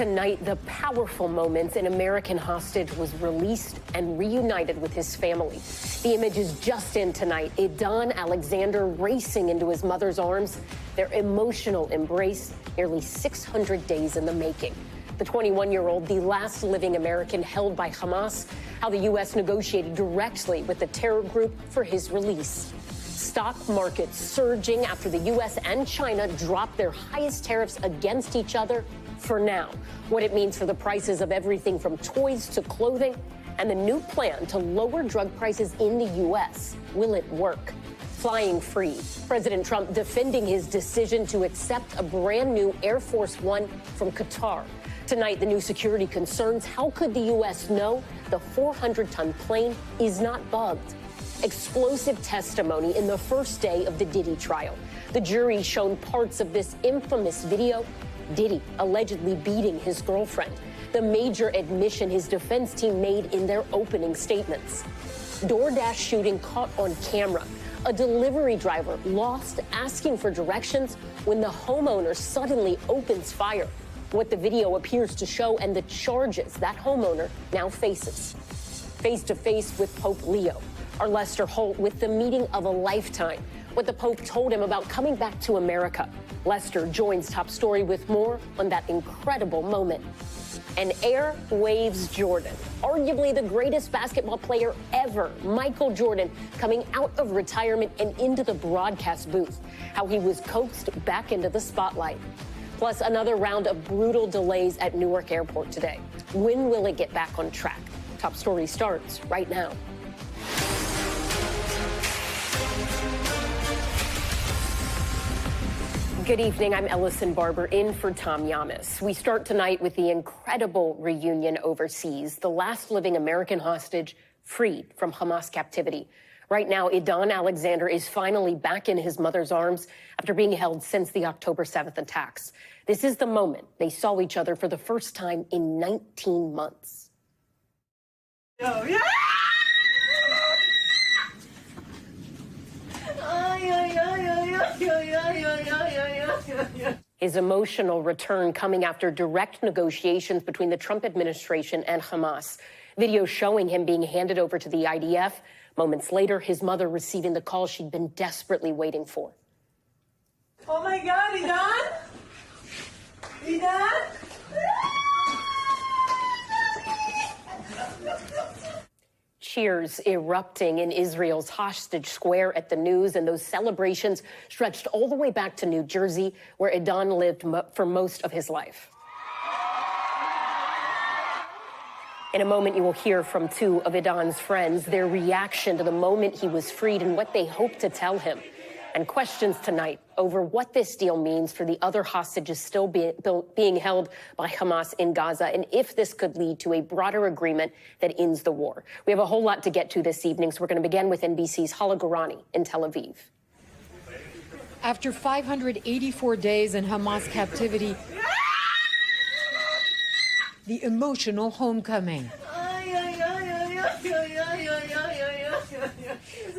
Tonight, the powerful moments an American hostage was released and reunited with his family. The image is just in tonight. Edan Alexander racing into his mother's arms. Their emotional embrace, nearly 600 days in the making. The 21-year-old, the last living American held by Hamas, how the U.S. negotiated directly with the terror group for his release. Stock markets surging after the U.S. and China dropped their highest tariffs against each other for now. What it means for the prices of everything from toys to clothing, and the new plan to lower drug prices in the U.S. Will it work? Flying free. President Trump defending his decision to accept a brand new Air Force One from Qatar. Tonight, the new security concerns. How could the U.S. know the 400-ton plane is not bugged? Explosive testimony in the first day of the Diddy trial. The jury shown parts of this infamous video. Diddy allegedly beating his girlfriend. The major admission his defense team made in their opening statements. DoorDash shooting caught on camera. A delivery driver lost asking for directions when the homeowner suddenly opens fire. What the video appears to show and the charges that homeowner now faces. Face to face with Pope Leo. Our Lester Holt with the meeting of a lifetime. What the Pope told him about coming back to America. Lester joins Top Story with more on that incredible moment. And Air Waves Jordan, arguably the greatest basketball player ever, Michael Jordan, coming out of retirement and into the broadcast booth. How he was coaxed back into the spotlight. Plus another round of brutal delays at Newark Airport today. When will it get back on track? Top Story starts right now. Good evening. I'm Ellison Barber in for Tom Llamas. We start tonight with the incredible reunion overseas. The last living American hostage freed from Hamas captivity. Right now, Edan Alexander is finally back in his mother's arms after being held since the October 7th attacks. This is the moment they saw each other for the first time in 19 months. Yo, yeah! His emotional return coming after direct negotiations between the Trump administration and Hamas. Video showing him being handed over to the IDF. Moments later, his mother receiving the call she'd been desperately waiting for. Oh my God, Edan! Edan! Cheers erupting in Israel's hostage square at the news, and those celebrations stretched all the way back to New Jersey, where Edan lived for most of his life. In a moment, you will hear from two of Edan's friends, their reaction to the moment he was freed and what they hope to tell him. And questions tonight over what this deal means for the other hostages still being held by Hamas in Gaza, and if this could lead to a broader agreement that ends the war. We have a whole lot to get to this evening, so we're going to begin with NBC's Hala Gourani in Tel Aviv. After 584 days in Hamas captivity, the emotional homecoming.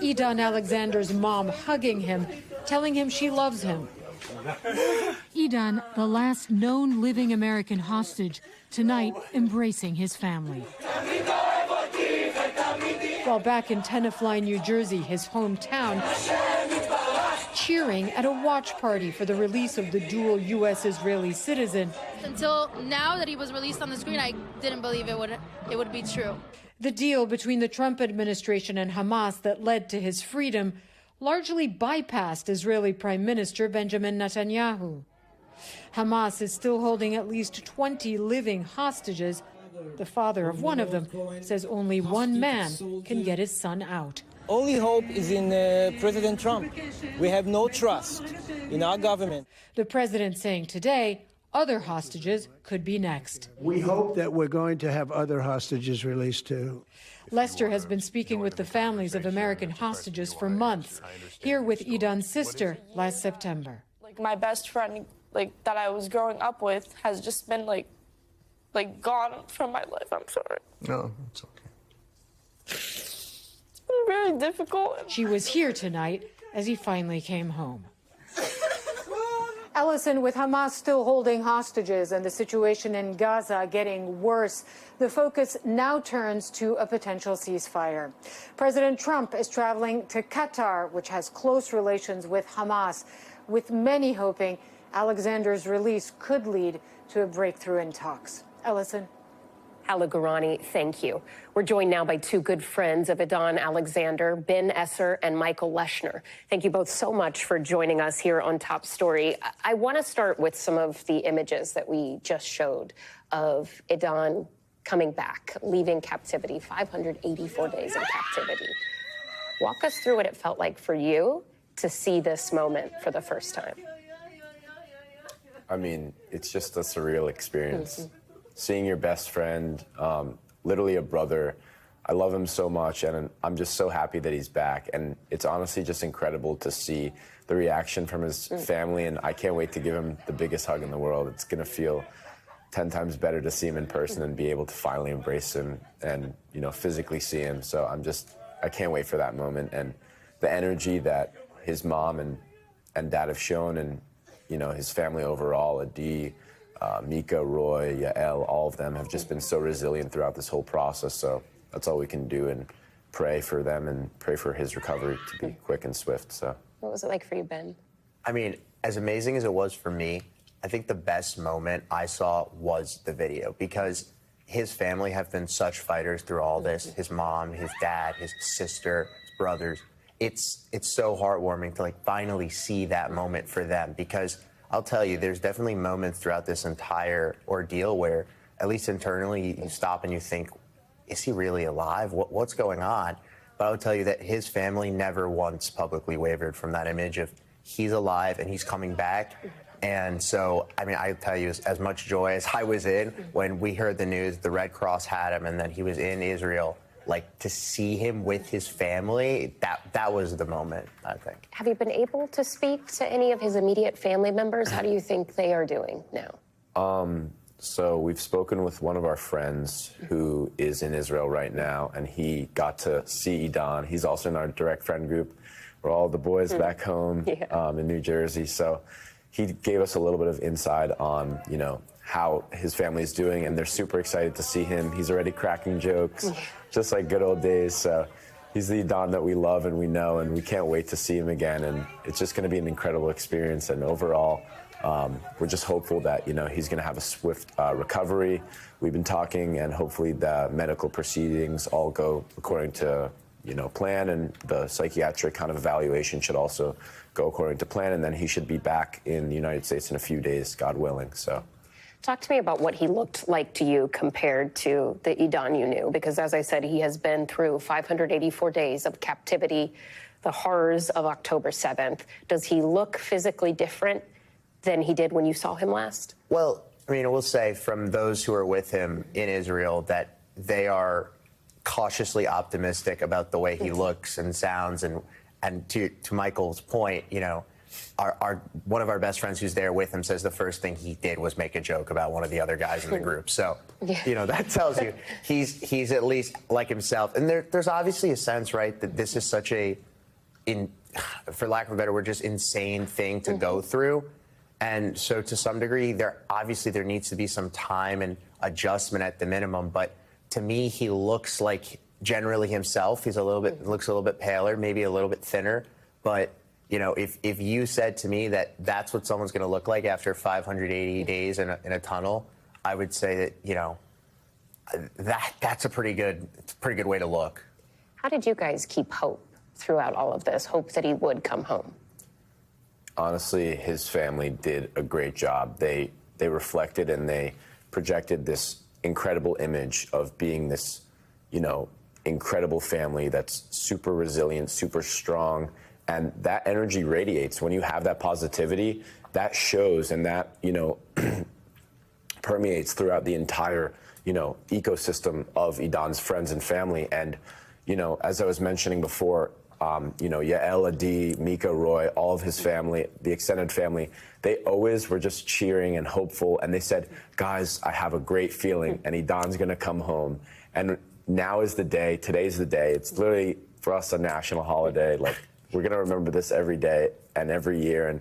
Edan Alexander's mom hugging him, telling him she loves him. Edan, the last known living American hostage, tonight embracing his family. While back in Tenafly, New Jersey, his hometown, cheering at a watch party for the release of the dual U.S.-Israeli citizen. Until now that he was released on the screen, I didn't believe it would be true. The deal between the Trump administration and Hamas that led to his freedom largely bypassed Israeli Prime Minister Benjamin Netanyahu. Hamas is still holding at least 20 living hostages. The father of one of them says only one man can get his son out. Only hope is in President Trump. We have no trust in our government. The president saying today other hostages could be next. We hope that we're going to have other hostages released too. Lester has been speaking with the families of American hostages for months, here with Edan's sister last September. Like my best friend, that I was growing up with, has just been gone from my life. I'm sorry. No, it's okay. It's been very difficult. She was here tonight as he finally came home. Ellison, with Hamas still holding hostages and the situation in Gaza getting worse, the focus now turns to a potential ceasefire. President Trump is traveling to Qatar, which has close relations with Hamas, with many hoping Alexander's release could lead to a breakthrough in talks. Ellison. Hala Gurani, thank you. We're joined now by two good friends of Edan Alexander, Ben Esser and Michael Leshner. Thank you both so much for joining us here on Top Story. I want to start with some of the images that we just showed of Edan coming back, leaving captivity, 584 days in captivity. Walk us through what it felt like for you to see this moment for the first time. I mean, it's just a surreal experience. Seeing your best friend, literally a brother. I love him so much, and I'm just so happy that he's back. And it's honestly just incredible to see the reaction from his family, and I can't wait to give him the biggest hug in the world. It's going to feel 10 times better to see him in person and be able to finally embrace him and, you know, physically see him. So I can't wait for that moment. And the energy that his mom and dad have shown, and, you know, his family overall, Adi, Mika, Roy, Yael, all of them have just been so resilient throughout this whole process. So that's all we can do, and pray for them and pray for his recovery to be quick and swift. So What was it like for you, Ben? I mean, as amazing as it was for me, I think the best moment I saw was the video, because his family have been such fighters through all this. His mom, his dad, his sister, his brothers. It's so heartwarming to like finally see that moment for them, because I'll tell you, there's definitely moments throughout this entire ordeal where, at least internally, you stop and you think, is he really alive? What's going on? But I would tell you that his family never once publicly wavered from that image of he's alive and he's coming back. And so, I mean, I tell you, as much joy as I was in when we heard the news, the Red Cross had him and then he was in Israel, like to see him with his family, that was the moment, I think. Have you been able to speak to any of his immediate family members? How do you think they are doing now? So we've spoken with one of our friends who is in Israel right now, and he got to see Edan. He's also in our direct friend group. We're all the boys back home in New Jersey. So he gave us a little bit of insight on, you know, how his family is doing, and they're super excited to see him. He's already cracking jokes, just like good old days. So he's the Edan that we love and we know, and we can't wait to see him again. And it's just going to be an incredible experience. And overall, we're just hopeful that, you know, he's going to have a swift recovery. We've been talking, and hopefully the medical proceedings all go according to, you know, plan, and the psychiatric kind of evaluation should also go according to plan. And then he should be back in the United States in a few days, God willing. So. Talk to me about what he looked like to you compared to the Edan you knew, because as I said, he has been through 584 days of captivity, the horrors of October 7th. Does he look physically different than he did when you saw him last? Well, I mean, I will say from those who are with him in Israel that they are cautiously optimistic about the way he looks and sounds. And to Michael's point, you know, one of our best friends who's there with him says the first thing he did was make a joke about one of the other guys in the group. So, you know, that tells you he's at least like himself. And there's obviously a sense, right, that this is such a, for lack of a better word, just insane thing to go through. And so to some degree, there needs to be some time and adjustment at the minimum. But to me, he looks like generally himself. He's looks a little bit paler, maybe a little bit thinner. But you know, if you said to me that that's what someone's going to look like after 580 days in a tunnel, I would say that, you know, that's a pretty good way to look. How did you guys keep hope throughout all of this, hope that he would come home? Honestly, his family did a great job. They reflected and they projected this incredible image of being this, you know, incredible family that's super resilient, super strong. And that energy radiates. When you have that positivity, that shows, and that, you know, permeates throughout the entire, you know, ecosystem of Edan's friends and family. And, you know, as I was mentioning before, you know, Yael, Adi, Mika, Roy, all of his family, the extended family, they always were just cheering and hopeful. And they said, guys, I have a great feeling, and Edan's going to come home. And now is the day. Today's the day. It's literally, for us, a national holiday. Like, we're going to remember this every day and every year. And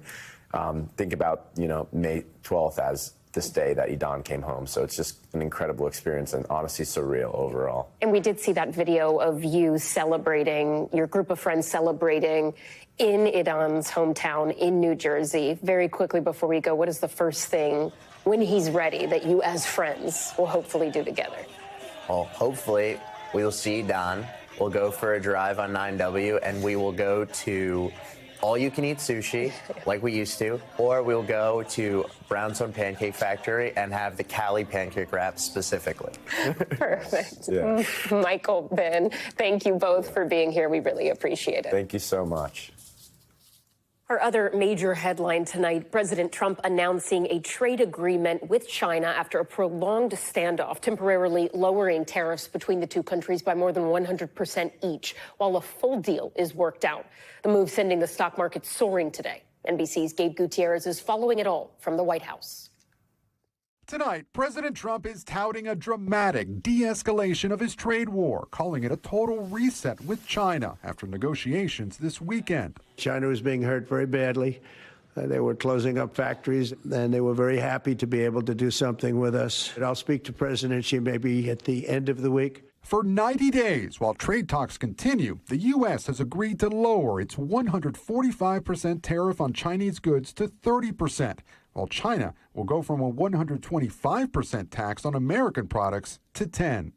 think about, May 12th as this day that Edan came home. So it's just an incredible experience and honestly surreal overall. And we did see that video of you celebrating, your group of friends celebrating in Edan's hometown in New Jersey. Very quickly before we go, what is the first thing when he's ready that you as friends will hopefully do together? Well, hopefully we'll see Edan. We'll go for a drive on 9W and we will go to all-you-can-eat sushi, like we used to, or we'll go to Brownstone Pancake Factory and have the Cali pancake wraps specifically. Perfect. Yeah. Michael, Ben, thank you both for being here. We really appreciate it. Thank you so much. Our other major headline tonight, President Trump announcing a trade agreement with China after a prolonged standoff, temporarily lowering tariffs between the two countries by more than 100% each, while a full deal is worked out. The move sending the stock market soaring today. NBC's Gabe Gutierrez is following it all from the White House. Tonight, President Trump is touting a dramatic de-escalation of his trade war, calling it a total reset with China after negotiations this weekend. China was being hurt very badly. They were closing up factories, and they were very happy to be able to do something with us. And I'll speak to President Xi maybe at the end of the week. For 90 days, while trade talks continue, the U.S. has agreed to lower its 145% tariff on Chinese goods to 30%, while China will go from a 125% tax on American products to 10%.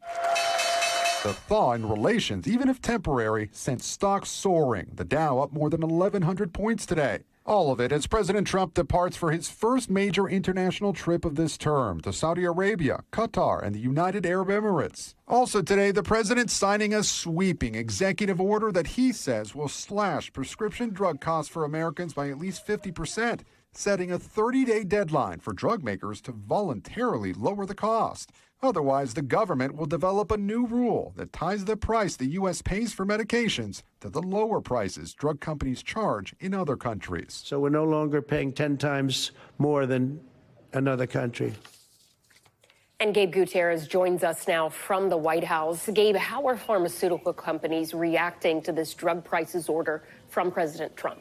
The thaw in relations, even if temporary, sent stocks soaring, the Dow up more than 1,100 points today. All of it as President Trump departs for his first major international trip of this term to Saudi Arabia, Qatar, and the United Arab Emirates. Also today, the president signing a sweeping executive order that he says will slash prescription drug costs for Americans by at least 50%, setting a 30-day deadline for drug makers to voluntarily lower the cost. Otherwise, the government will develop a new rule that ties the price the U.S. pays for medications to the lower prices drug companies charge in other countries. So we're no longer paying 10 times more than another country. And Gabe Gutierrez joins us now from the White House. Gabe, how are pharmaceutical companies reacting to this drug prices order from President Trump?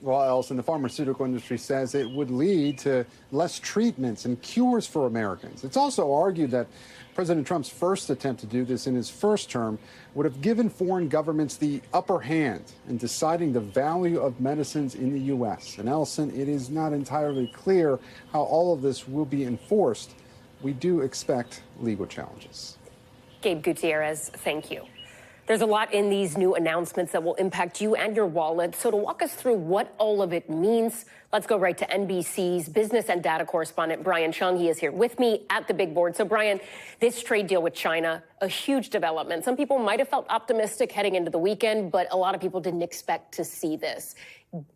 Well, Elson, the pharmaceutical industry says it would lead to less treatments and cures for Americans. It's also argued that President Trump's first attempt to do this in his first term would have given foreign governments the upper hand in deciding the value of medicines in the U.S. And Elson, it is not entirely clear how all of this will be enforced. We do expect legal challenges. Gabe Gutierrez, thank you. There's a lot in these new announcements that will impact you and your wallet. So to walk us through what all of it means, let's go right to NBC's business and data correspondent, Brian Chung. He is here with me at the big board. So, Brian, this trade deal with China, a huge development. Some people might have felt optimistic heading into the weekend, but a lot of people didn't expect to see this.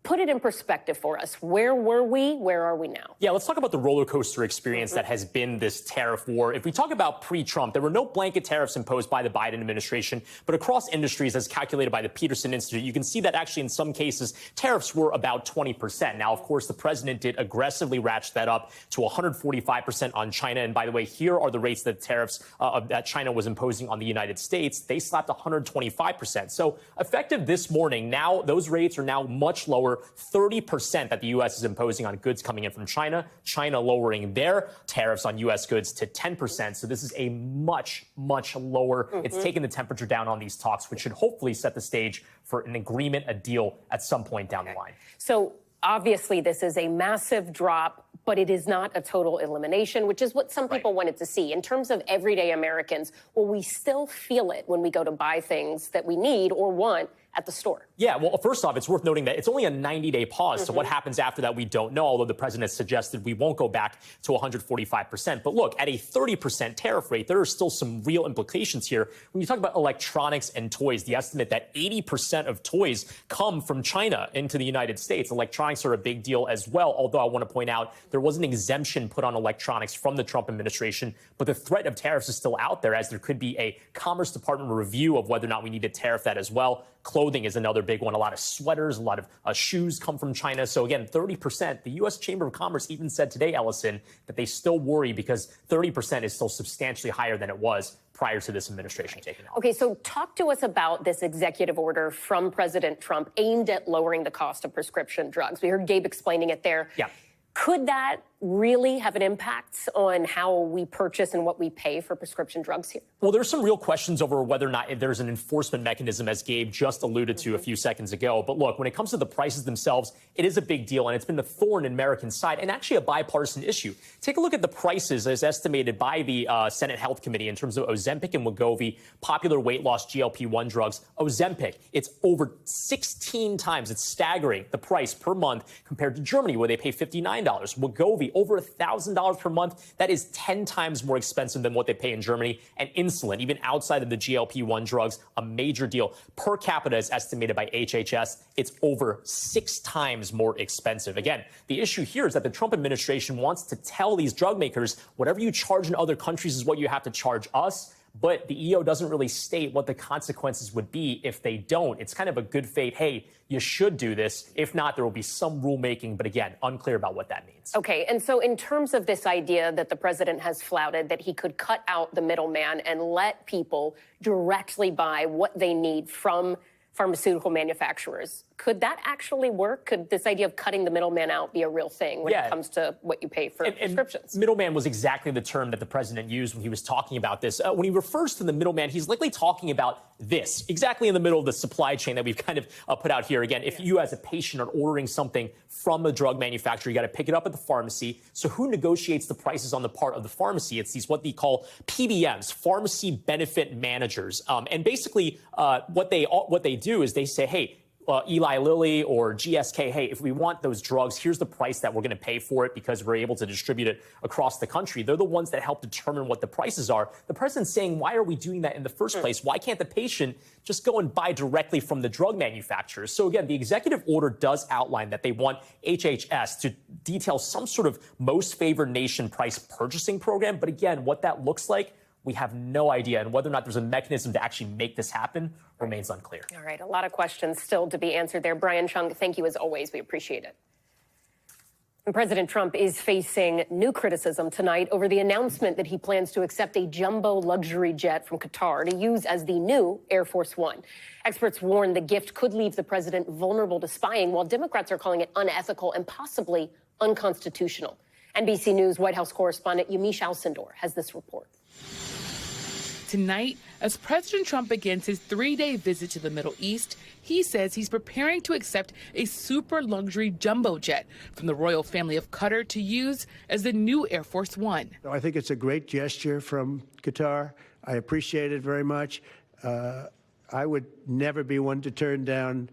Put it in perspective for us. Where were we? Where are we now? Yeah, let's talk about the roller coaster experience that has been this tariff war. If we talk about pre-Trump, there were no blanket tariffs imposed by the Biden administration, but across industries, as calculated by the Peterson Institute, you can see that actually in some cases, tariffs were about 20%. Now, of course, the president did aggressively ratchet that up to 145% on China. And by the way, here are the rates that tariffs that China was imposing on the United States. They slapped 125%. So effective this morning, now those rates are now much lower, 30% that the U.S. is imposing on goods coming in from China, China lowering their tariffs on U.S. goods to 10%. So this is a much, much lower. It's taken the temperature down on these talks, which should hopefully set the stage for an agreement, a deal at some point down the line. So obviously this is a massive drop, but it is not a total elimination, which is what some people wanted to see. In terms of everyday Americans, will we still feel it when we go to buy things that we need or want at the store? Yeah, well, first off, it's worth noting that it's only a 90-day pause. So what happens after that, we don't know, although the president has suggested we won't go back to 145%. But look, at a 30% tariff rate, there are still some real implications here. When you talk about electronics and toys, the estimate that 80% of toys come from China into the United States. Electronics are a big deal as well, although I want to point out there was an exemption put on electronics from the Trump administration, but the threat of tariffs is still out there, as there could be a Commerce Department review of whether or not we need to tariff that as well. clothing is another big one. A lot of sweaters, a lot of shoes come from China. So again, 30%. The U.S. Chamber of Commerce even said today, Ellison, that they still worry because 30% is still substantially higher than it was prior to this administration taking over. Okay, so talk to us about this executive order from President Trump aimed at lowering the cost of prescription drugs. We heard Gabe explaining it there. Yeah. Could that really have an impact on how we purchase and what we pay for prescription drugs here? Well, there's some real questions over whether or not there's an enforcement mechanism, as Gabe just alluded to a few seconds ago. But look, when it comes to the prices themselves, it is a big deal, and it's been a thorn in American side and actually a bipartisan issue. Take a look at the prices as estimated by the Senate Health Committee in terms of Ozempic and Wegovy, popular weight loss GLP-1 drugs. Ozempic, it's over 16 times. It's staggering, the price per month compared to Germany, where they pay $59. Wegovy, over $1,000 per month. That is 10 times more expensive than what they pay in Germany. And insulin, even outside of the GLP-1 drugs, a major deal. Per capita is estimated by HHS. It's over 6 times more expensive. Again, the issue here is that the Trump administration wants to tell these drug makers, whatever you charge in other countries is what you have to charge us. But the EO doesn't really state what the consequences would be if they don't. It's kind of a good faith, hey, you should do this. If not, there will be some rulemaking. But again, unclear about what that means. Okay, and so in terms of this idea that the president has flouted, that he could cut out the middleman and let people directly buy what they need from pharmaceutical manufacturers, could that actually work? Could this idea of cutting the middleman out be a real thing when it comes to what you pay for prescriptions? Middleman was exactly the term that the president used when he was talking about this. When he refers to the middleman, he's likely talking about this, exactly in the middle of the supply chain that we've kind of put out here. Again, if you as a patient are ordering something from a drug manufacturer, you got to pick it up at the pharmacy. So who negotiates the prices on the part of the pharmacy? It's these what they call PBMs, pharmacy benefit managers. And basically what they do is they say, hey, Eli Lilly or GSK, hey, if we want those drugs, here's the price that we're going to pay for it because we're able to distribute it across the country. They're the ones that help determine what the prices are. The president's saying, why are we doing that in the first place? Why can't the patient just go and buy directly from the drug manufacturers? So again, the executive order does outline that they want HHS to detail some sort of most favored nation price purchasing program. But again, what that looks like, we have no idea, and whether or not there's a mechanism to actually make this happen remains unclear. All right, a lot of questions still to be answered there. Brian Chung, thank you as always. We appreciate it. And President Trump is facing new criticism tonight over the announcement that he plans to accept a jumbo luxury jet from Qatar to use as the new Air Force One. Experts warn the gift could leave the president vulnerable to spying, while Democrats are calling it unethical and possibly unconstitutional. NBC News White House correspondent Yamiche Alcindor has this report. Tonight, as President Trump begins his 3-day visit to the Middle East, he says he's preparing to accept a super luxury jumbo jet from the royal family of Qatar to use as the new Air Force One. I think it's a great gesture from Qatar. I appreciate it very much. I would never be one to turn down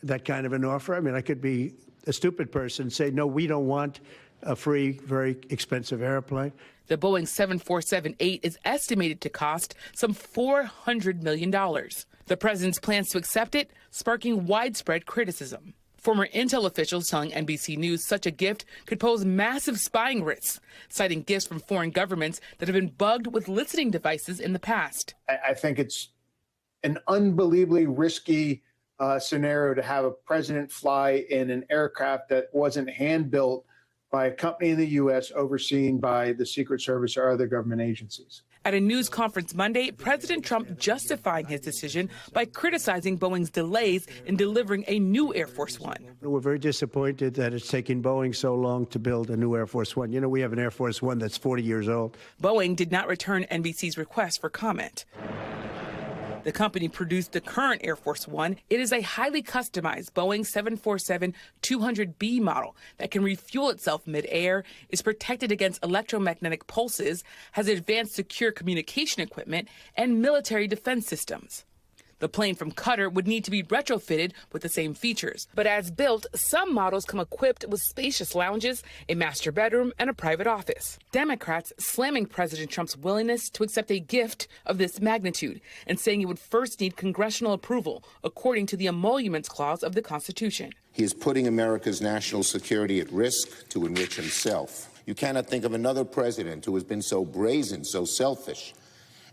that kind of an offer. I mean, I could be a stupid person and say, no, we don't want a free, very expensive airplane. The Boeing 747-8 is estimated to cost some $400 million. The president's plans to accept it, sparking widespread criticism. Former intel officials telling NBC News such a gift could pose massive spying risks, citing gifts from foreign governments that have been bugged with listening devices in the past. I think it's an unbelievably risky scenario to have a president fly in an aircraft that wasn't hand-built by a company in the U.S. overseen by the Secret Service or other government agencies. At a news conference Monday, President Trump justifying his decision by criticizing Boeing's delays in delivering a new Air Force One. We're very disappointed that it's taken Boeing so long to build a new Air Force One. You know, we have an Air Force One that's 40 years old. Boeing did not return NBC's request for comment. The company produced the current Air Force One. It is a highly customized Boeing 747-200B model that can refuel itself mid-air, is protected against electromagnetic pulses, has advanced secure communication equipment, and military defense systems. The plane from Qatar would need to be retrofitted with the same features. But as built, some models come equipped with spacious lounges, a master bedroom, and a private office. Democrats slamming President Trump's willingness to accept a gift of this magnitude and saying he would first need congressional approval, according to the emoluments clause of the Constitution. He is putting America's national security at risk to enrich himself. You cannot think of another president who has been so brazen, so selfish,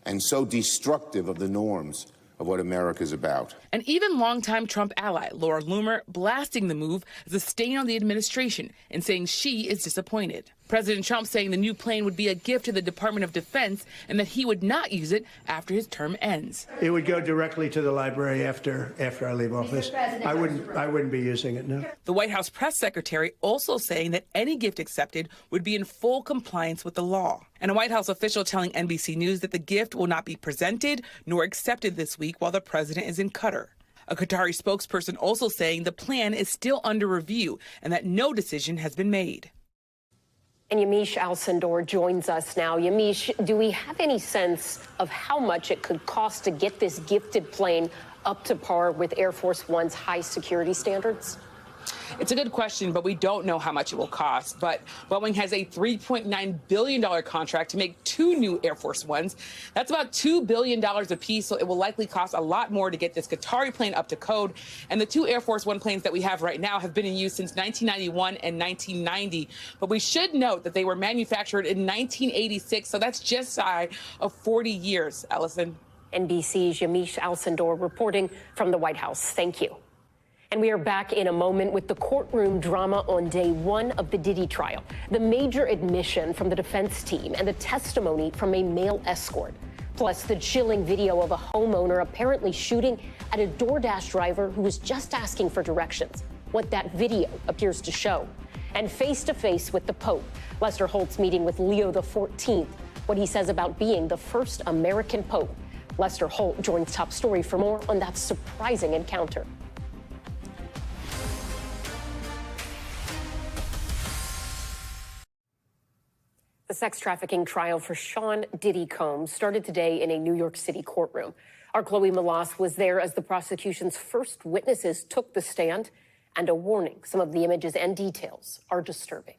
and so destructive of the norms of what America's about. And even longtime Trump ally Laura Loomer blasting the move as a stain on the administration and saying she is disappointed. President Trump saying the new plane would be a gift to the Department of Defense and that he would not use it after his term ends. It would go directly to the library after I leave office. I wouldn't be using it, no. The White House press secretary also saying that any gift accepted would be in full compliance with the law. And a White House official telling NBC News that the gift will not be presented nor accepted this week while the president is in Qatar. A Qatari spokesperson also saying the plan is still under review and that no decision has been made. And Yamiche Alcindor joins us now. Yamiche, do we have any sense of how much it could cost to get this gifted plane up to par with Air Force One's high security standards? It's a good question, but we don't know how much it will cost. But Boeing has a $3.9 billion contract to make 2 new Air Force Ones. That's about $2 billion apiece, so it will likely cost a lot more to get this Qatari plane up to code. And the 2 Air Force One planes that we have right now have been in use since 1991 and 1990. But we should note that they were manufactured in 1986, so that's just shy of 40 years, Ellison. NBC's Yamiche Alcindor reporting from the White House. Thank you. And we are back in a moment with the courtroom drama on day 1 of the Diddy trial. The major admission from the defense team and the testimony from a male escort. Plus the chilling video of a homeowner apparently shooting at a DoorDash driver who was just asking for directions. What that video appears to show. And face-to-face with the Pope. Lester Holt's meeting with Leo XIV. What he says about being the first American Pope. Lester Holt joins Top Story for more on that surprising encounter. The sex trafficking trial for Sean Diddy Combs started today in a New York City courtroom. Our Chloe Malas was there as the prosecution's first witnesses took the stand, and a warning: some of the images and details are disturbing.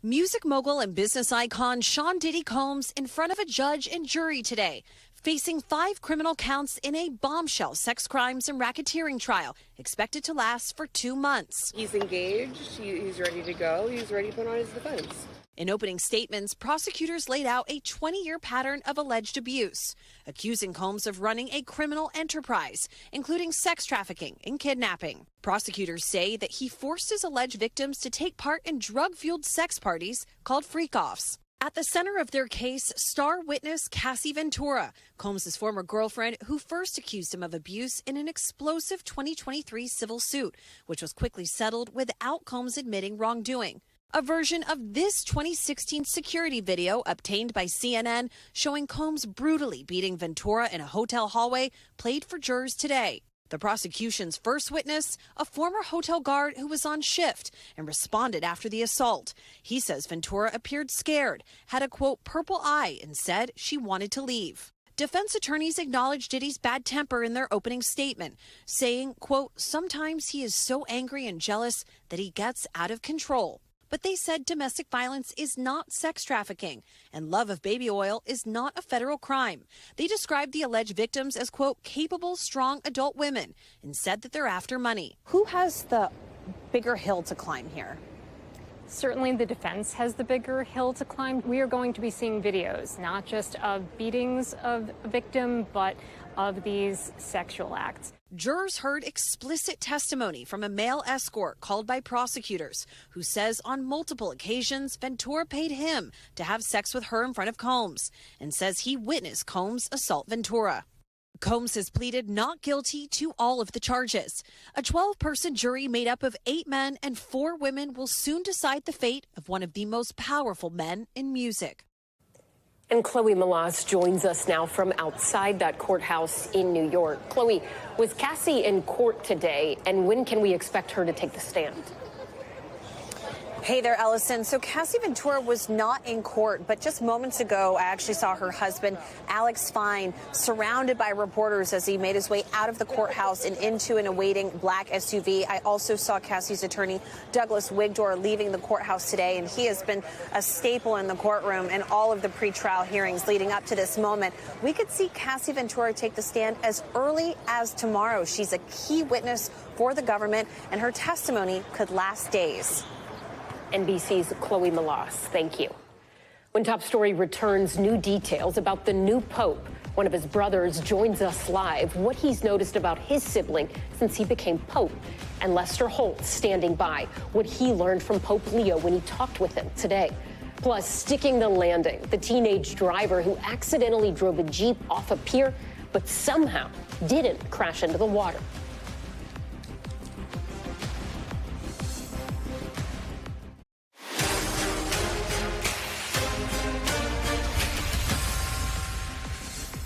Music mogul and business icon Sean Diddy Combs in front of a judge and jury today, facing 5 criminal counts in a bombshell sex crimes and racketeering trial expected to last for 2 months. He's engaged, he's ready to go, he's ready to put on his defense. In opening statements, prosecutors laid out a 20-year pattern of alleged abuse, accusing Combs of running a criminal enterprise, including sex trafficking and kidnapping. Prosecutors say that he forced his alleged victims to take part in drug-fueled sex parties called freak-offs. At the center of their case, star witness Cassie Ventura, Combs' former girlfriend, who first accused him of abuse in an explosive 2023 civil suit, which was quickly settled without Combs admitting wrongdoing. A version of this 2016 security video obtained by CNN showing Combs brutally beating Ventura in a hotel hallway played for jurors today. The prosecution's first witness, a former hotel guard who was on shift and responded after the assault. He says Ventura appeared scared, had a, quote, purple eye, and said she wanted to leave. Defense attorneys acknowledged Diddy's bad temper in their opening statement, saying, quote, sometimes he is so angry and jealous that he gets out of control. But they said domestic violence is not sex trafficking and love of baby oil is not a federal crime. They described the alleged victims as, quote, capable, strong adult women and said that they're after money. Who has the bigger hill to climb here? Certainly the defense has the bigger hill to climb. We are going to be seeing videos, not just of beatings of a victim, but of these sexual acts. Jurors heard explicit testimony from a male escort called by prosecutors who says on multiple occasions Ventura paid him to have sex with her in front of Combs and says he witnessed Combs assault Ventura. Combs has pleaded not guilty to all of the charges. A 12-person jury made up of 8 men and 4 women will soon decide the fate of one of the most powerful men in music. And Chloe Malas joins us now from outside that courthouse in New York. Chloe, was Cassie in court today, and when can we expect her to take the stand? Hey there, Ellison. So Cassie Ventura was not in court, but just moments ago, I actually saw her husband, Alex Fine, surrounded by reporters as he made his way out of the courthouse and into an awaiting black SUV. I also saw Cassie's attorney, Douglas Wigdor, leaving the courthouse today, and he has been a staple in the courtroom in all of the pretrial hearings leading up to this moment. We could see Cassie Ventura take the stand as early as tomorrow. She's a key witness for the government, and her testimony could last days. NBC's Chloe Malas, thank you. When Top Story returns, new details about the new Pope. One of his brothers joins us live, what he's noticed about his sibling since he became Pope. And Lester Holt standing by, what he learned from Pope Leo when he talked with him today. Plus, sticking the landing, the teenage driver who accidentally drove a Jeep off a pier, but somehow didn't crash into the water.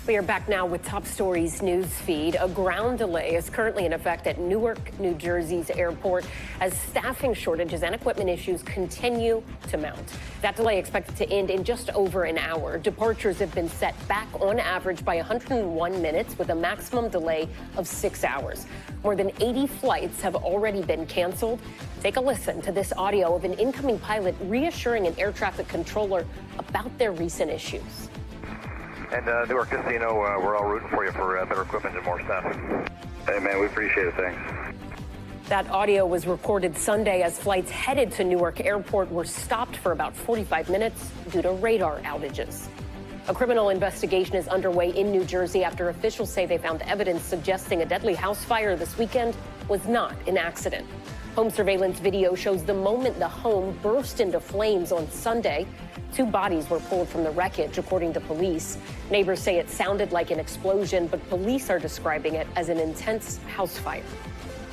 We are back now with Top Stories news feed. A ground delay is currently in effect at Newark, New Jersey's airport as staffing shortages and equipment issues continue to mount. That delay expected to end in just over an hour. Departures have been set back on average by 101 minutes with a maximum delay of 6 hours. More than 80 flights have already been canceled. Take a listen to this audio of an incoming pilot reassuring an air traffic controller about their recent issues. And Newark, just so you know, we're all rooting for you for better equipment and more staff. Hey, man, we appreciate it. Thanks. That audio was recorded Sunday as flights headed to Newark Airport were stopped for about 45 minutes due to radar outages. A criminal investigation is underway in New Jersey after officials say they found evidence suggesting a deadly house fire this weekend was not an accident. Home surveillance video shows the moment the home burst into flames on Sunday. 2 bodies were pulled from the wreckage, according to police. Neighbors say it sounded like an explosion, but police are describing it as an intense house fire.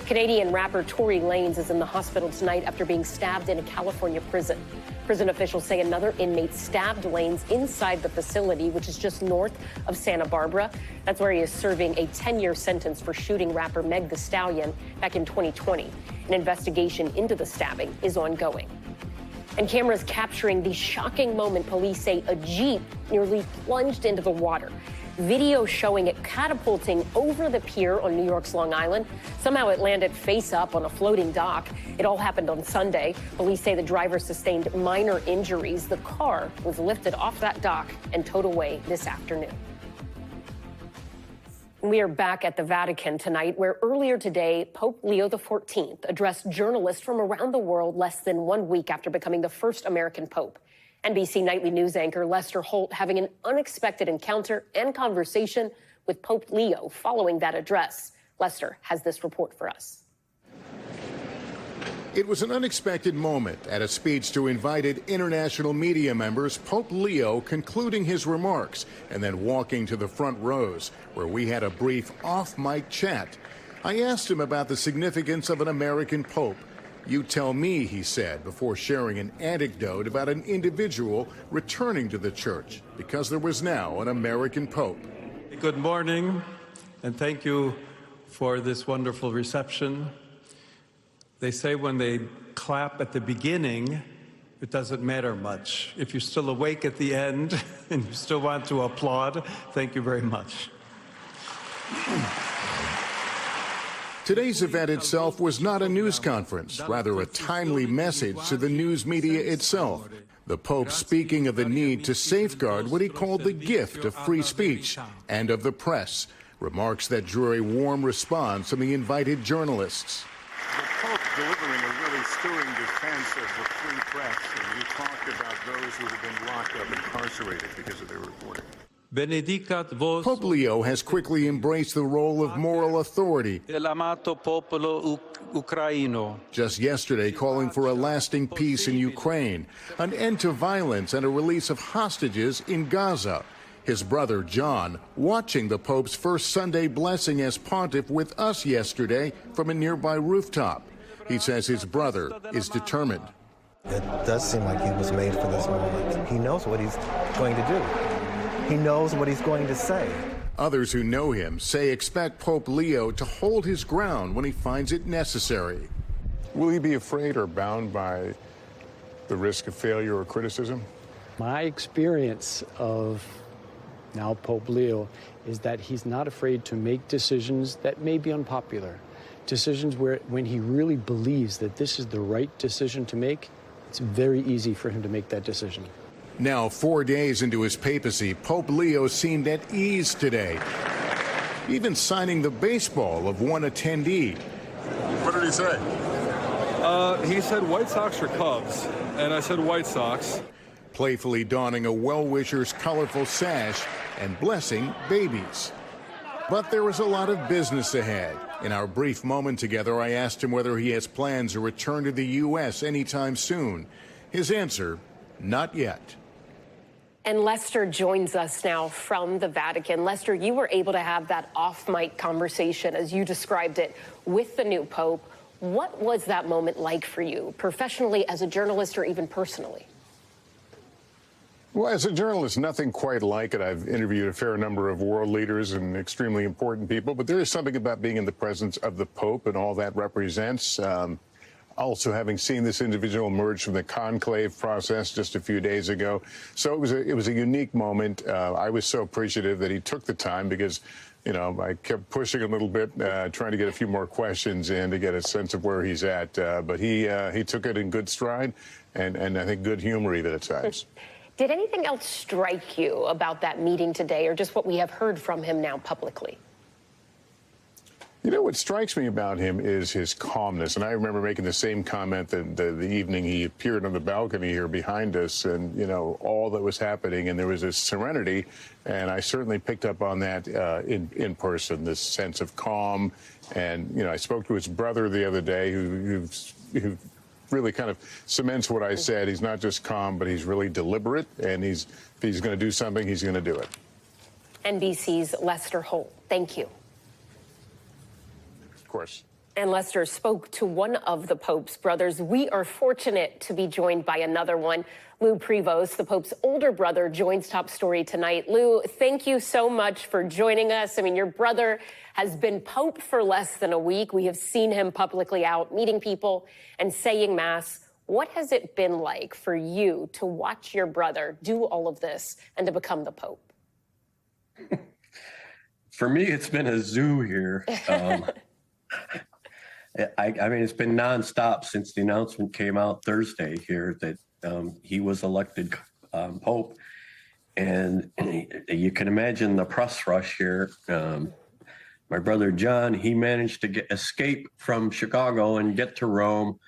Canadian rapper Tory Lanez is in the hospital tonight after being stabbed in a California prison. Prison officials say another inmate stabbed Lanez inside the facility, which is just north of Santa Barbara. That's where he is serving a 10-year sentence for shooting rapper Meg Thee Stallion back in 2020. An investigation into the stabbing is ongoing. And cameras capturing the shocking moment police say a Jeep nearly plunged into the water. Video showing it catapulting over the pier on New York's Long Island. Somehow it landed face up on a floating dock. It all happened on Sunday. Police say the driver sustained minor injuries. The car was lifted off that dock and towed away this afternoon. We are back at the Vatican tonight, where earlier today, Pope Leo XIV addressed journalists from around the world less than 1 week after becoming the first American pope. NBC Nightly News anchor Lester Holt having an unexpected encounter and conversation with Pope Leo following that address. Lester has this report for us. It was an unexpected moment at a speech to invited international media members, Pope Leo concluding his remarks and then walking to the front rows, where we had a brief off-mic chat. I asked him about the significance of an American pope. You tell me, he said, before sharing an anecdote about an individual returning to the church because there was now an American pope. Good morning, and thank you for this wonderful reception. They say when they clap at the beginning, it doesn't matter much. If you're still awake at the end and you still want to applaud, thank you very much. Today's event itself was not a news conference, rather a timely message to the news media itself. The Pope speaking of the need to safeguard what he called the gift of free speech and of the press, remarks that drew a warm response from the invited journalists. The Pope delivering a really stirring defense of the free press, and you talked about those who have been locked up, incarcerated because of their reporting. Benedicat vos. Pope Leo has quickly embraced the role of moral authority. L'amato popolo ucraino. Just yesterday calling for a lasting peace in Ukraine, an end to violence and a release of hostages in Gaza. His brother John watching the Pope's first Sunday blessing as Pontiff with us yesterday from a nearby rooftop. He says his brother is determined. It does seem like he was made for this moment. He knows what he's going to do. He knows what he's going to say. Others who know him say expect Pope Leo to hold his ground when he finds it necessary. Will he be afraid or bound by the risk of failure or criticism? My experience of now Pope Leo is that he's not afraid to make decisions that may be unpopular. Decisions where when he really believes that this is the right decision to make, it's very easy for him to make that decision. Now, 4 days into his papacy, Pope Leo seemed at ease today, even signing the baseball of one attendee. What did he say? He said White Sox or Cubs, and I said White Sox. Playfully donning a well-wisher's colorful sash, and blessing babies. But there was a lot of business ahead. In our brief moment together, I asked him whether he has plans to return to the U.S. anytime soon. His answer, not yet. And Lester joins us now from the Vatican. Lester, you were able to have that off-mic conversation, as you described it, with the new Pope. What was that moment like for you, professionally, as a journalist, or even personally? Well, as a journalist, nothing quite like it. I've interviewed a fair number of world leaders and extremely important people, but there is something about being in the presence of the Pope and all that represents. Also, having seen this individual emerge from the conclave process just a few days ago. So it was a unique moment. I was so appreciative that he took the time because, you know, I kept pushing a little bit, trying to get a few more questions in to get a sense of where he's at. But he took it in good stride and I think good humor even at times. Did anything else strike you about that meeting today, or just what we have heard from him now publicly? You know, what strikes me about him is his calmness. And I remember making the same comment the evening he appeared on the balcony here behind us and, you know, all that was happening. And there was this serenity. And I certainly picked up on that in person, this sense of calm. And, you know, I spoke to his brother the other day who really kind of cements what I said. He's not just calm, but he's really deliberate. And if he's going to do something, he's going to do it. NBC's Lester Holt, thank you. Of course. And Lester spoke to one of the Pope's brothers. We are fortunate to be joined by another one. Lou Prevost, the Pope's older brother, joins Top Story tonight. Lou, thank you so much for joining us. I mean, your brother has been Pope for less than a week. We have seen him publicly out meeting people and saying Mass. What has it been like for you to watch your brother do all of this and to become the Pope? For me, it's been a zoo here. I mean, it's been nonstop since the announcement came out Thursday here that he was elected Pope. And you can imagine the press rush here. My brother John, he managed to escape from Chicago and get to Rome.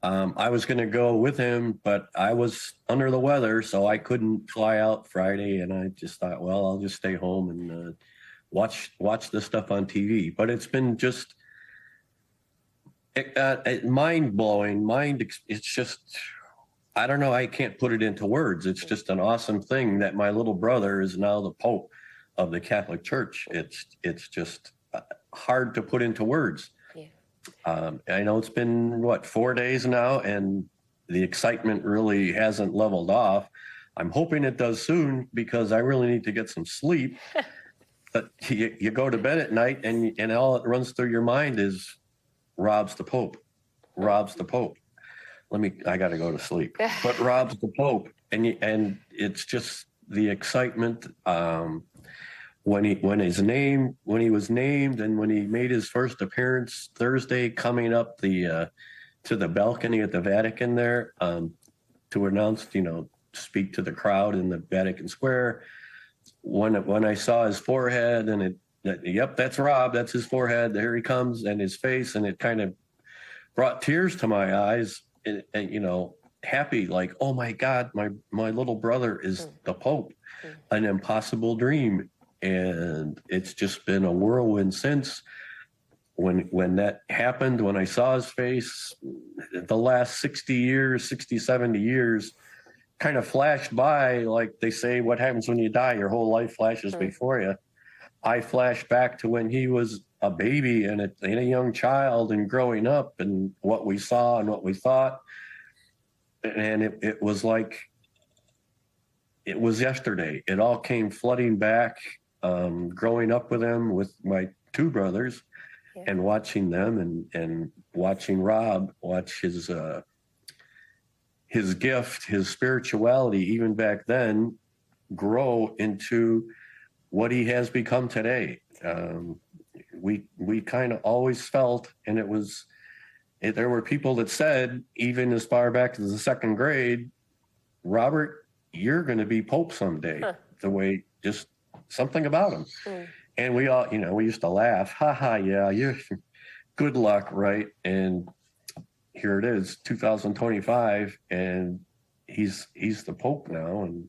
I was going to go with him, but I was under the weather, so I couldn't fly out Friday. And I just thought, well, I'll just stay home and watch this stuff on TV. But it's been just mind-blowing. It's just, I don't know, I can't put it into words. It's just an awesome thing that my little brother is now the Pope of the Catholic Church. It's just hard to put into words. Yeah. I know it's been, 4 days now, and the excitement really hasn't leveled off. I'm hoping it does soon because I really need to get some sleep. But you go to bed at night and all that runs through your mind is Rob's the Pope. Rob's the Pope. I got to go to sleep. But Rob's the Pope. And it's just the excitement when he was named and when he made his first appearance Thursday, coming up to the balcony at the Vatican there to announce, speak to the crowd in the Vatican Square. When I saw his forehead and yep, that's Rob, that's his forehead, there he comes, and his face, and it kind of brought tears to my eyes, and happy, like, oh my God, my little brother is the Pope, an impossible dream. And it's just been a whirlwind since when that happened, when I saw his face. The last 60, 70 years kind of flashed by, like they say, what happens when you die? Your whole life flashes before you. I flashed back to when he was a baby and a young child and growing up, and what we saw and what we thought. And it was like, it was yesterday. It all came flooding back, growing up with him, with my two brothers, and watching them and watching Rob watch his gift, his spirituality, even back then, grow into what he has become today. We kind of always felt, and there were people that said, even as far back as the second grade, Robert, you're going to be Pope someday. The way, just something about him. And we all, we used to laugh, yeah, you're good luck, right? And here it is, 2025, and he's the Pope now, and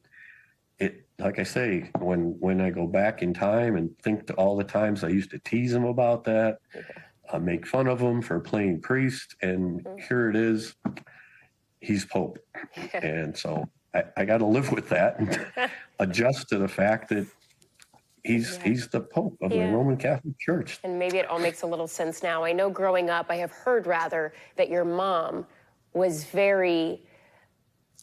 like I say, when I go back in time and think to all the times I used to tease him about that, make fun of him for playing priest, and here it is, he's Pope. And so I got to live with that and adjust to the fact that he's the Pope of the Roman Catholic Church. And maybe it all makes a little sense now. I know growing up, I have heard rather that your mom was very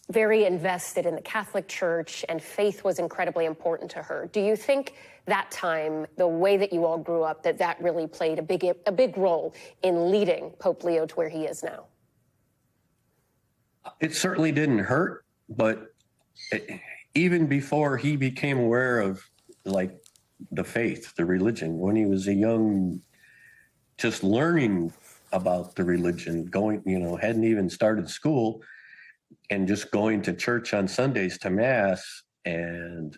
invested in the Catholic Church, and faith was incredibly important to her. Do you think that time, the way that you all grew up, that really played a big role in leading Pope Leo to where he is now? It certainly didn't hurt, but even before he became aware of like the faith, the religion, when he was a young, just learning about the religion, going, hadn't even started school, and just going to church on Sundays to mass. And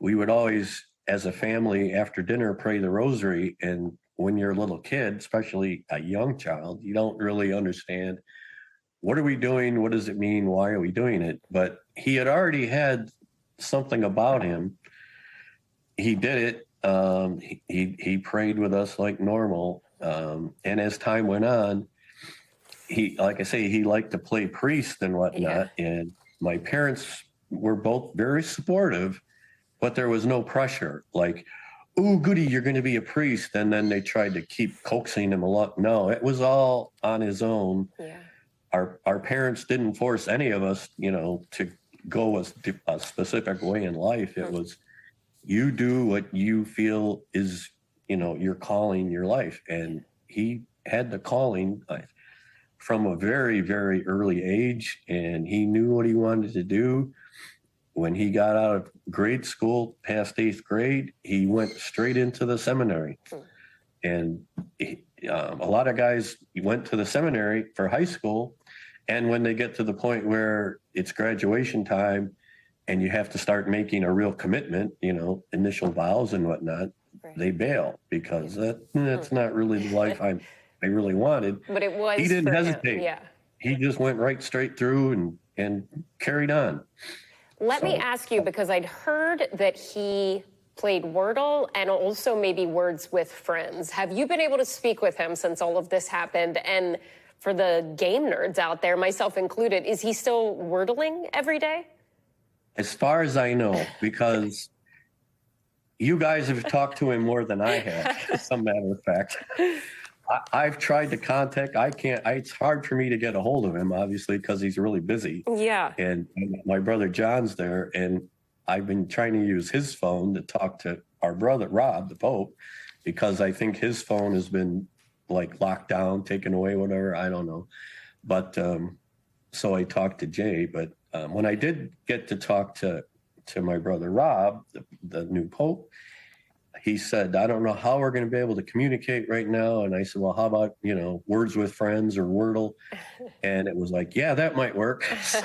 we would always, as a family, after dinner, pray the rosary. And when you're a little kid, especially a young child, you don't really understand, what are we doing? What does it mean? Why are we doing it? But he had already had something about him. He did it. He prayed with us like normal. And as time went on, like I say, he liked to play priest and whatnot. Yeah. And my parents were both very supportive, but there was no pressure. Like, oh, goody, you're going to be a priest. And then they tried to keep coaxing him along. No, it was all on his own. Yeah. Our parents didn't force any of us, to go a specific way in life. It was, you do what you feel is, your calling, your life. And he had the calling from a very, very early age, and he knew what he wanted to do. When he got out of grade school, past 8th grade, he went straight into the seminary. And a lot of guys went to the seminary for high school, and when they get to the point where it's graduation time and you have to start making a real commitment, initial vows and whatnot, they bail, because that's not really the life I really wanted. But it was. He didn't hesitate. Yeah. He just went right straight through and carried on. Let me ask you, because I'd heard that he played Wordle and also maybe Words with Friends. Have you been able to speak with him since all of this happened? And for the game nerds out there, myself included, is he still Wordling every day? As far as I know, because you guys have talked to him more than I have, as some matter of fact. I've tried to contact. I can't. It's hard for me to get a hold of him, obviously, because he's really busy. Yeah. And my brother John's there, and I've been trying to use his phone to talk to our brother Rob, the Pope, because I think his phone has been like locked down, taken away, whatever. I don't know. But so I talked to Jay. But when I did get to talk to my brother Rob, the new Pope, he said, I don't know how we're going to be able to communicate right now. And I said, well, how about, Words with Friends or Wordle? And it was like, yeah, that might work. So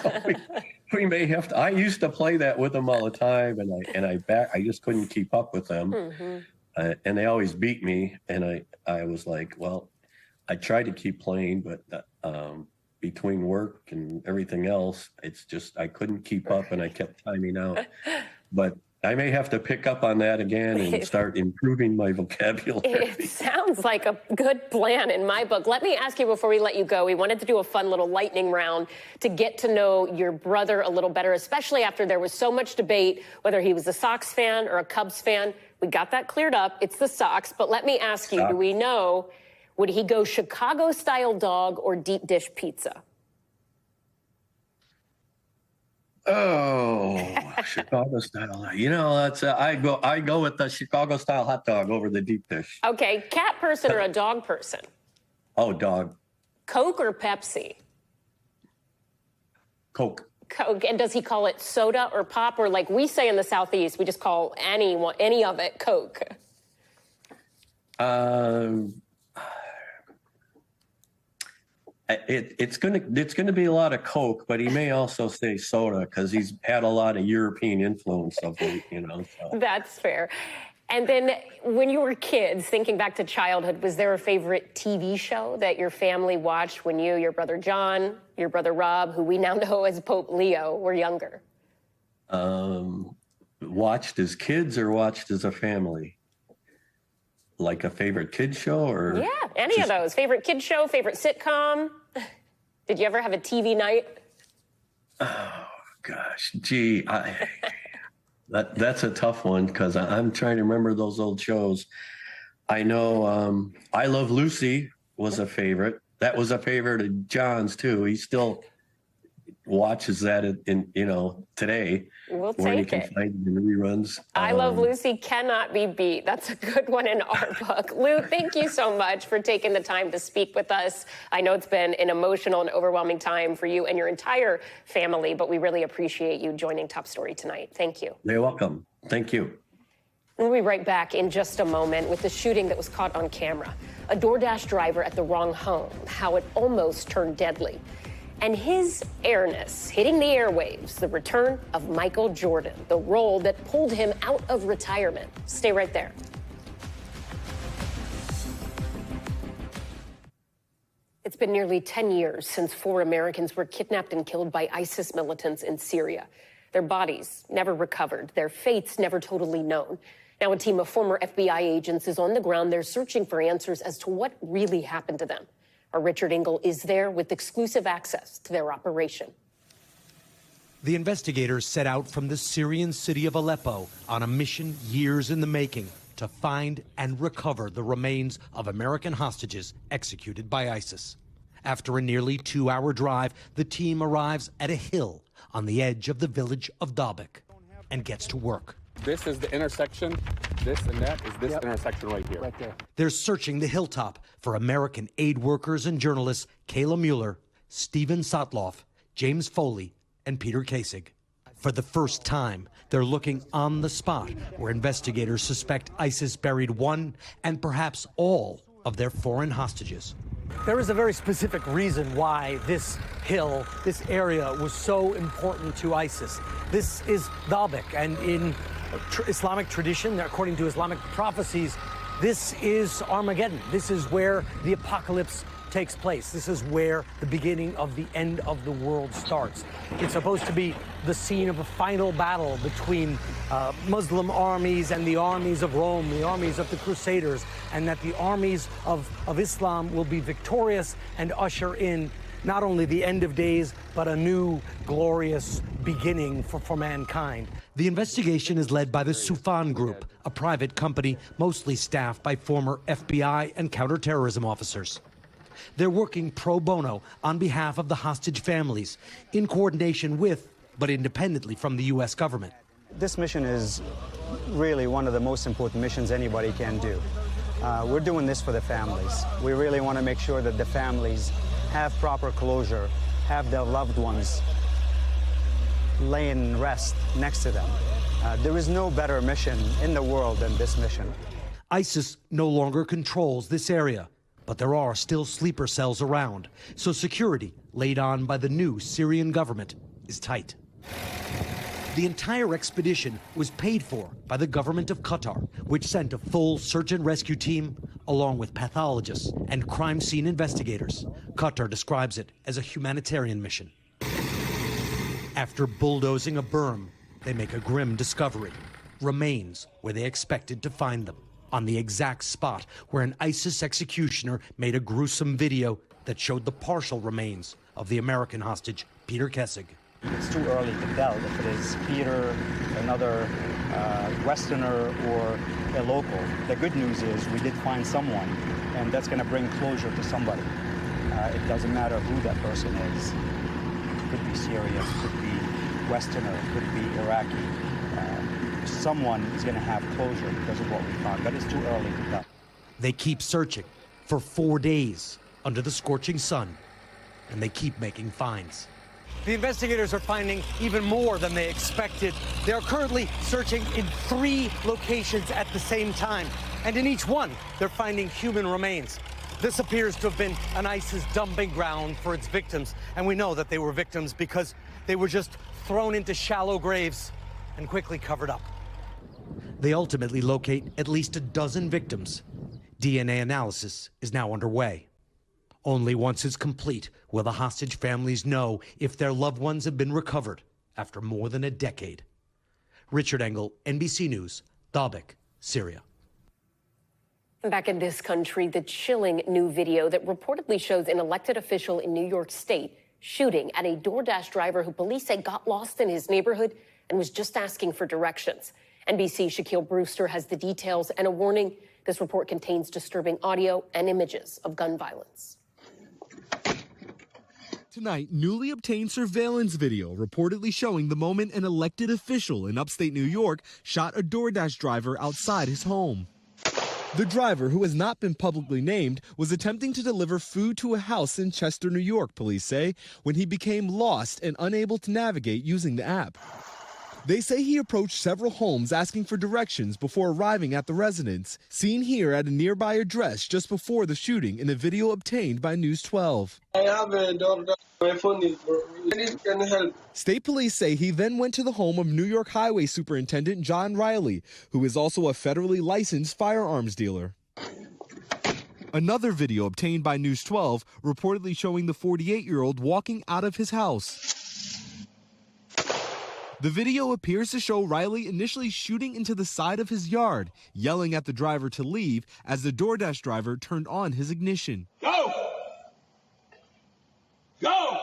we may have to. I used to play that with them all the time, and I just couldn't keep up with them. Mm-hmm. And they always beat me. And I was like, well, I tried to keep playing, but between work and everything else, it's just, I couldn't keep up, and I kept timing out. But I may have to pick up on that again and start improving my vocabulary. It sounds like a good plan in my book. Let me ask you before we let you go, we wanted to do a fun little lightning round to get to know your brother a little better, especially after there was so much debate whether he was a Sox fan or a Cubs fan. We got that cleared up. It's the Sox. But let me ask you, do we know, would he go Chicago-style dog or deep dish pizza? Oh, Chicago style. That's I go with the Chicago style hot dog over the deep dish. Okay, cat person or a dog person? Oh, dog. Coke or Pepsi? Coke. Coke. And does he call it soda or pop, or like we say in the Southeast, we just call any of it Coke? It's gonna be a lot of Coke, but he may also say soda because he's had a lot of European influence of late, So. That's fair. And then when you were kids, thinking back to childhood, was there a favorite TV show that your family watched when you, your brother John, your brother Rob, who we now know as Pope Leo, were younger? Watched as kids or watched as a family? Like a favorite kid show or? Yeah, any of those. Favorite kid show, favorite sitcom? Did you ever have a TV night? Oh, gosh. Gee, that's a tough one because I'm trying to remember those old shows. I know I Love Lucy was a favorite. That was a favorite of John's, too. He still watches that in today. We'll when you take can it. find it in reruns. I Love Lucy cannot be beat. That's a good one in our book. Lou, thank you so much for taking the time to speak with us. I know it's been an emotional and overwhelming time for you and your entire family, but we really appreciate you joining Top Story tonight. Thank you. You're welcome. Thank you. We'll be right back in just a moment with the shooting that was caught on camera. A DoorDash driver at the wrong home, how it almost turned deadly. And his airness hitting the airwaves, the return of Michael Jordan, the role that pulled him out of retirement. Stay right there. It's been nearly 10 years since 4 Americans were kidnapped and killed by ISIS militants in Syria. Their bodies never recovered, their fates never totally known. Now a team of former FBI agents is on the ground. They're searching for answers as to what really happened to them. Our Richard Engel is there with exclusive access to their operation. The investigators set out from the Syrian city of Aleppo on a mission years in the making to find and recover the remains of American hostages executed by ISIS. After a nearly 2-hour drive, the team arrives at a hill on the edge of the village of Dalbeck and gets to work. This is the intersection. This and that is this intersection right here. Right there. They're searching the hilltop for American aid workers and journalists Kayla Mueller, Stephen Sotloff, James Foley, and Peter Kasich. For the first time, they're looking on the spot where investigators suspect ISIS buried one and perhaps all of their foreign hostages. There is a very specific reason why this hill, this area, was so important to ISIS. This is Dalbeck, and in Islamic tradition, according to Islamic prophecies, this is Armageddon. This is where the apocalypse takes place. This is where the beginning of the end of the world starts. It's supposed to be the scene of a final battle between Muslim armies and the armies of Rome, the armies of the Crusaders, and that the armies of Islam will be victorious and usher in not only the end of days, but a new glorious beginning for mankind. The investigation is led by the Soufan Group, a private company mostly staffed by former FBI and counterterrorism officers. They're working pro bono on behalf of the hostage families, in coordination with, but independently from the U.S. government. This mission is really one of the most important missions anybody can do. We're doing this for the families. We really want to make sure that the families have proper closure, have their loved ones lay in rest next to them. There is no better mission in the world than this mission. ISIS no longer controls this area, but there are still sleeper cells around, so security laid on by the new Syrian government is tight. The entire expedition was paid for by the government of Qatar, which sent a full search and rescue team along with pathologists and crime scene investigators. Qatar describes it as a humanitarian mission. After bulldozing a berm, they make a grim discovery: remains where they expected to find them, on the exact spot where an ISIS executioner made a gruesome video that showed the partial remains of the American hostage, Peter Kasich. It's too early to tell if it is Peter, another Westerner, or a local. The good news is we did find someone, and that's going to bring closure to somebody. It doesn't matter who that person is. It could be Syrian, it could be Westerner, it could be Iraqi. Someone is going to have closure because of what we found, but it's too early to tell. They keep searching for 4 days under the scorching sun, and they keep making finds. The investigators are finding even more than they expected. They are currently searching in 3 locations at the same time, and in each one, they're finding human remains. This appears to have been an ISIS dumping ground for its victims, and we know that they were victims because they were just thrown into shallow graves and quickly covered up. They ultimately locate at least a dozen victims. DNA analysis is now underway. Only once it's complete will the hostage families know if their loved ones have been recovered after more than a decade Richard Engel, NBC News, Dalbeck, Syria. Back in this country, the chilling new video that reportedly shows an elected official in New York State shooting at a DoorDash driver who police say got lost in his neighborhood and was just asking for directions. NBC's Shaquille Brewster has the details and a warning. This report contains disturbing audio and images of gun violence. Tonight, newly obtained surveillance video reportedly showing the moment an elected official in upstate New York shot a DoorDash driver outside his home. The driver, who has not been publicly named, was attempting to deliver food to a house in Chester, New York, police say, when he became lost and unable to navigate using the app. They say he approached several homes asking for directions before arriving at the residence, seen here at a nearby address just before the shooting in a video obtained by News 12. I have a daughter. My phone is broken. Can help. State police say he then went to the home of New York Highway Superintendent John Riley, who is also a federally licensed firearms dealer. Another video obtained by News 12 reportedly showing the 48-year-old walking out of his house. The video appears to show Riley initially shooting into the side of his yard, yelling at the driver to leave as the DoorDash driver turned on his ignition. Go! Go!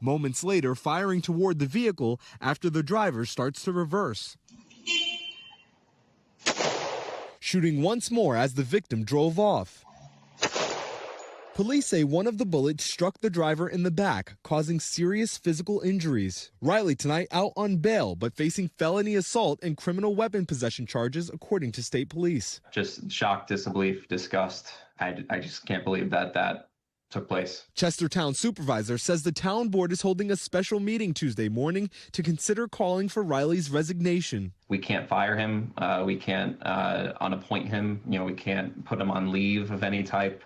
Moments later, firing toward the vehicle after the driver starts to reverse. Shooting once more as the victim drove off. Police say one of the bullets struck the driver in the back, causing serious physical injuries. Riley tonight out on bail, but facing felony assault and criminal weapon possession charges, according to state police. Just shock, disbelief, disgust. I just can't believe that took place. Chester Town Supervisor says the town board is holding a special meeting Tuesday morning to consider calling for Riley's resignation. We can't fire him. We can't unappoint him. We can't put him on leave of any type.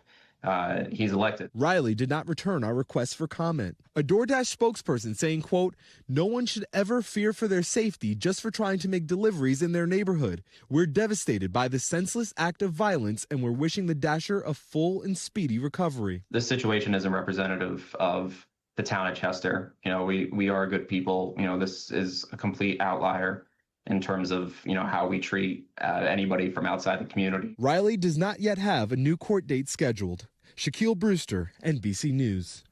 He's elected. Riley did not return our request for comment. A DoorDash spokesperson saying, quote, "No one should ever fear for their safety just for trying to make deliveries in their neighborhood. We're devastated by the senseless act of violence and we're wishing the Dasher a full and speedy recovery." This situation isn't representative of the town of Chester. We are good people. This is a complete outlier in terms of, how we treat anybody from outside the community. Riley does not yet have a new court date scheduled. Shaquille Brewster, NBC News.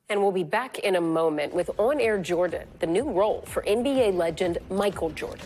And we'll be back in a moment with On Air Jordan, the new role for NBA legend Michael Jordan.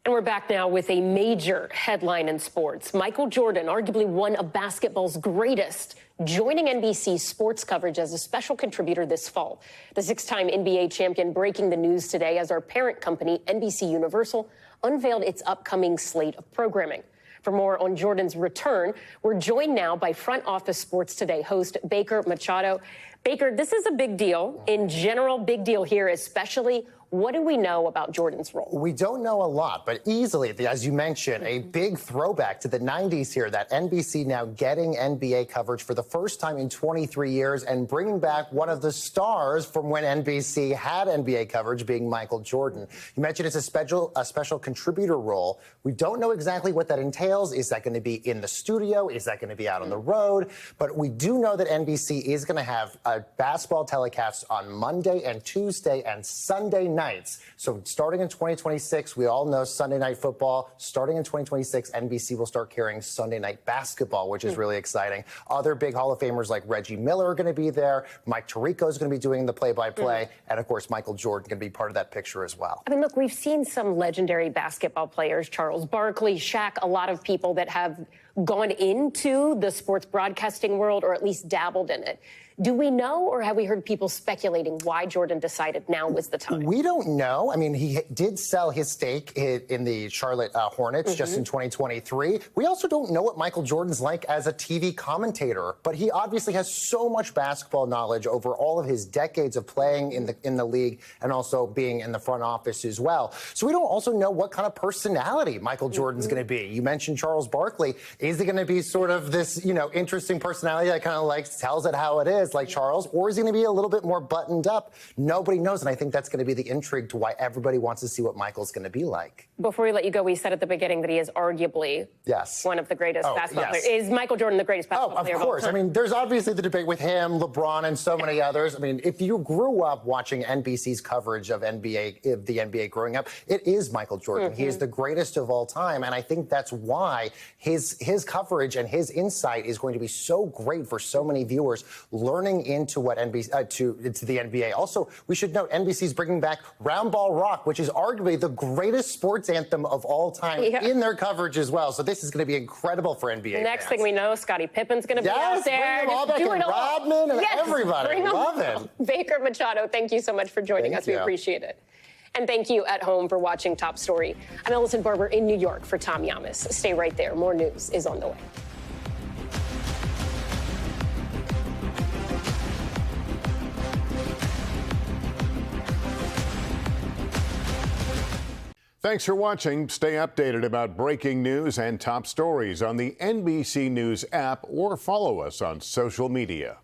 And we're back now with a major headline in sports. Michael Jordan, arguably one of basketball's greatest, joining NBC Sports coverage as a special contributor this fall. The six-time NBA champion breaking the news today as our parent company, NBC Universal, unveiled its upcoming slate of programming. For more on Jordan's return, we're joined now by Front Office Sports Today host Baker Machado. Baker, this is a big deal. In general, big deal here, especially. What do we know about Jordan's role? We don't know a lot, but easily, as you mentioned, a big throwback to the 90s here, that NBC now getting NBA coverage for the first time in 23 years and bringing back one of the stars from when NBC had NBA coverage, being Michael Jordan. You mentioned it's a special contributor role. We don't know exactly what that entails. Is that going to be in the studio? Is that going to be out on the road? But we do know that NBC is going to have basketball telecasts on Monday and Tuesday and Sunday nights. So starting in 2026, we all know Sunday Night Football. Starting in 2026, NBC will start carrying Sunday Night Basketball, which is really exciting. Other big Hall of Famers like Reggie Miller are going to be there. Mike Tirico is going to be doing the play-by-play. And, of course, Michael Jordan going to be part of that picture as well. I mean, look, we've seen some legendary basketball players, Charles Barkley, Shaq, a lot of people that have gone into the sports broadcasting world or at least dabbled in it. Do we know, or have we heard people speculating why Jordan decided now was the time? We don't know. I mean, he did sell his stake in the Charlotte Hornets just in 2023. We also don't know what Michael Jordan's like as a TV commentator, but he obviously has so much basketball knowledge over all of his decades of playing in the league and also being in the front office as well. So we don't also know what kind of personality Michael Jordan's going to be. You mentioned Charles Barkley. Is he going to be sort of this, interesting personality that kind of tells it how it is? is, like Charles, or is he going to be a little bit more buttoned up? Nobody knows, and I think that's going to be the intrigue to why everybody wants to see what Michael's going to be like. Before we let you go, we said at the beginning that he is arguably one of the greatest basketball players. Is Michael Jordan the greatest basketball player? Of course. I mean, there's obviously the debate with him, LeBron, and so many others. I mean, if you grew up watching NBC's coverage of the NBA growing up, it is Michael Jordan. He is the greatest of all time, and I think that's why his coverage and his insight is going to be so great for so many viewers learning into what into the NBA. Also, we should note NBC's bringing back Round Ball Rock, which is arguably the greatest sports anthem of all time in their coverage as well. So this is going to be incredible for NBA Next fans. thing we know, Scottie Pippen's going to be out there. Bring them all back, and Rodman and everybody. Love it. Baker Machado, thank you so much for joining us. We appreciate it. And thank you at home for watching Top Story. I'm Ellison Barber in New York for Tom Llamas. Stay right there. More news is on the way. Thanks for watching. Stay updated about breaking news and top stories on the NBC News app or follow us on social media.